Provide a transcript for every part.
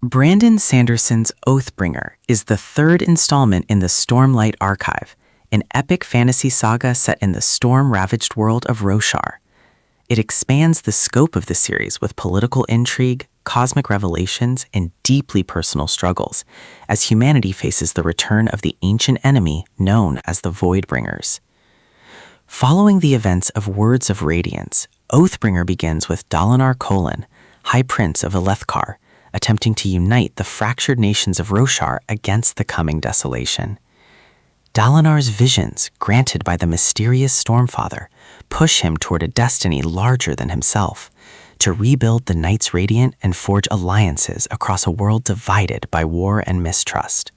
Brandon Sanderson's Oathbringer is the third installment in the Stormlight Archive, an epic fantasy saga set in the storm-ravaged world of Roshar. It expands the scope of the series with political intrigue, cosmic revelations, and deeply personal struggles, as humanity faces the return of the ancient enemy known as the Voidbringers. Following the events of Words of Radiance, Oathbringer begins with Dalinar, High Prince of Elethkar, attempting to unite the fractured nations of Roshar against the coming desolation. Dalinar's visions, granted by the mysterious Stormfather, push him toward a destiny larger than himself, to rebuild the Knights Radiant and forge alliances across a world divided by war and mistrust.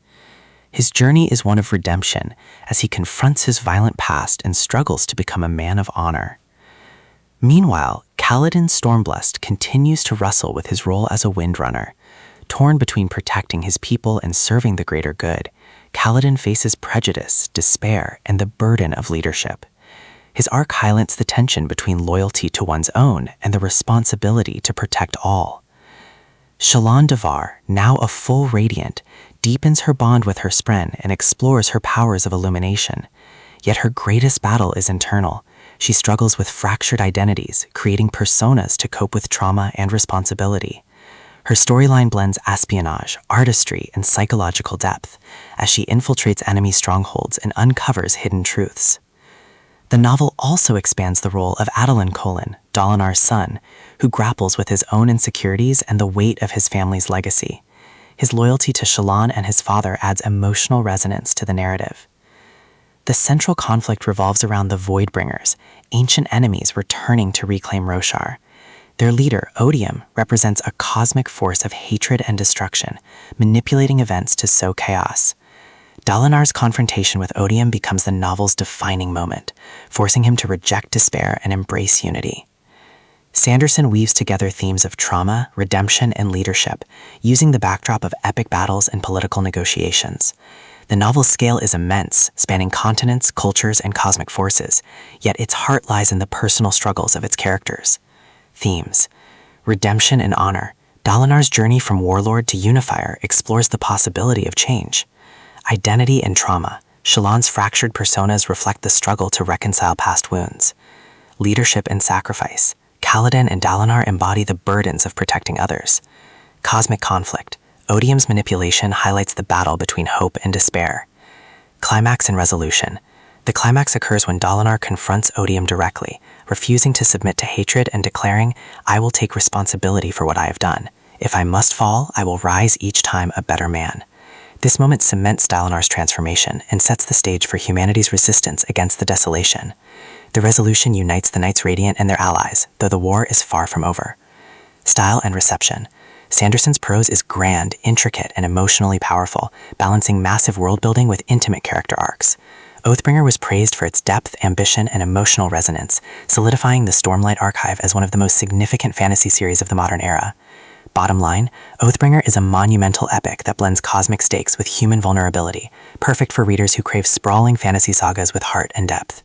His journey is one of redemption, as he confronts his violent past and struggles to become a man of honor. Meanwhile, Kaladin Stormblessed continues to wrestle with his role as a Windrunner. Torn between protecting his people and serving the greater good, Kaladin faces prejudice, despair, and the burden of leadership. His arc highlights the tension between loyalty to one's own and the responsibility to protect all. Shallan, now a full Radiant, deepens her bond with her spren and explores her powers of illumination. Yet her greatest battle is internal. She struggles with fractured identities, creating personas to cope with trauma and responsibility. Her storyline blends espionage, artistry, and psychological depth as she infiltrates enemy strongholds and uncovers hidden truths. The novel also expands the role of Adolin, Dalinar's son, who grapples with his own insecurities and the weight of his family's legacy. His loyalty to Shallan and his father adds emotional resonance to the narrative. The central conflict revolves around the Voidbringers, ancient enemies returning to reclaim Roshar. Their leader, Odium, represents a cosmic force of hatred and destruction, manipulating events to sow chaos. Dalinar's confrontation with Odium becomes the novel's defining moment, forcing him to reject despair and embrace unity. Sanderson weaves together themes of trauma, redemption, and leadership, using the backdrop of epic battles and political negotiations. The novel's scale is immense, spanning continents, cultures, and cosmic forces, yet its heart lies in the personal struggles of its characters. Themes: redemption and honor. Dalinar's journey from warlord to unifier explores the possibility of change. Identity and trauma. Shallan's fractured personas reflect the struggle to reconcile past wounds. Leadership and sacrifice. Kaladin and Dalinar embody the burdens of protecting others. Cosmic conflict. Odium's manipulation highlights the battle between hope and despair. Climax and resolution. The climax occurs when Dalinar confronts Odium directly, refusing to submit to hatred and declaring, "I will take responsibility for what I have done. If I must fall, I will rise each time a better man." This moment cements Dalinar's transformation and sets the stage for humanity's resistance against the desolation. The resolution unites the Knights Radiant and their allies, though the war is far from over. Style and reception. Sanderson's prose is grand, intricate, and emotionally powerful, balancing massive world-building with intimate character arcs. Oathbringer was praised for its depth, ambition, and emotional resonance, solidifying the Stormlight Archive as one of the most significant fantasy series of the modern era. Bottom line, Oathbringer is a monumental epic that blends cosmic stakes with human vulnerability, perfect for readers who crave sprawling fantasy sagas with heart and depth.